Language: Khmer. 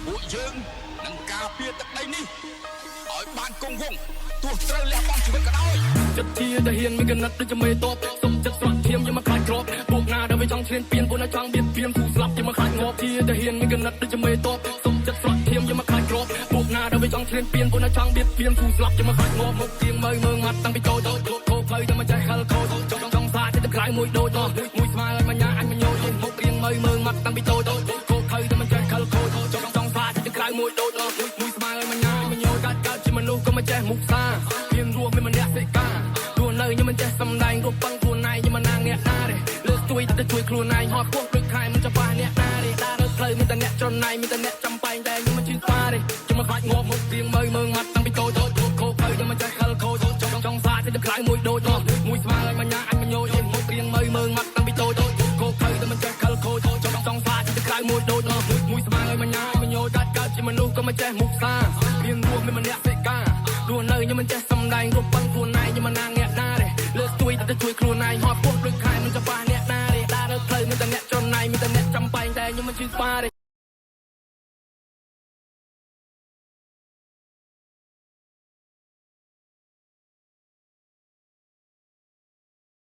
ពួកយើងនឹងការពារទឹកដីនេះឲ្យបានគង់វង្សទោះត្រូវលះបង់ជីវិតក៏ដោយចិត្តជាទាហានមានកណិតដូចជាមេតបសុំចិត្តស្រក់ឈាមយកមកខ្លាចក្របពួកណាដែលវាចង់ឈ្លានពានពួកណាចង់បៀតបៀនគូស្លាប់យកមកខ្លាចងាប់ជាទាហានមានកណិតដូចជាមេតបសុំចិត្តស្រក់ឈាមយកមកខ្លាចក្របពួកណាដែលវាចង់ឈ្លានពានពួកណាចង់បៀតបៀនគូស្លាប់យកមកខ្លាចងាប់មុខទៀងមើងមាត់តាំងពីតូចខោផ្លូវតែមិនចេះខលខូចចង់សាចិត្តក្រៅមួយដូចមួយស្មើឲ្យមញ្ញាអញមញោមុខរៀងមើងមាត់តាំងពីតូចខោផ្លូវតែមិនចេះខលខូចចង់សាចិត្តក្រៅមួយដូចមួយស្មើឲ្យមញ្ញាមញោកើតជាមនុស្សក៏មិនចេះមុខសាមានរស់មានម្នាក់សេកានៅខ្ញុំមិនចេះសំដែងរូបប៉ឹងខ្លួនឯងខ្ញុំមិនណាងអ្នកណាទេលើស្ទួយតែជួយខ្លួនឯងហត់ពោះដូចខែមិនច្បាស់អ្នកណាទេដើររត់ផ្លូវមានតែអ្នកច្រណៃមានតែអ្នកចំបែងតែខ្ញុំមិនជឿស្វាទេខ្ញុំមិនខ្លាចងាប់មុខទៀងមើងមាត់តាំងពីតូចខោផ្លូវខ្ញុំមិនចេះខលខូចចង់សាទៅក្រៅមួយដូចមួយស្មើឲ្យមញ្ញាអញមញោមុខរៀងមើងមាត់តាំងពីតូចខោផ្លូវខ្ញុំមិនចេះខលខូចចង់សាទៅក្រៅមួយដូចមួយស្មើឲ្យមញ្ញាអញមញោកើតជាមនុស្សក៏មិនចេះមុខសាមានរស់មានម្នាក់សេការស់នៅខ្ញុំមិនចេះសំដែងរូបប៉ឹងខ្លួនឯងខ្ញុំមិនណាងអ្នកណាទេលើស្ទួយតែជួយខ្លួនឯងហត់ពោះដូចខែមិនច្បាស់អ្នកណាទេដើររត់ផ្លូវមានតែអ្នកច្រណៃមានតែអ្នកចំបែងតែខ្ញុំមិនជឿស្វាទេ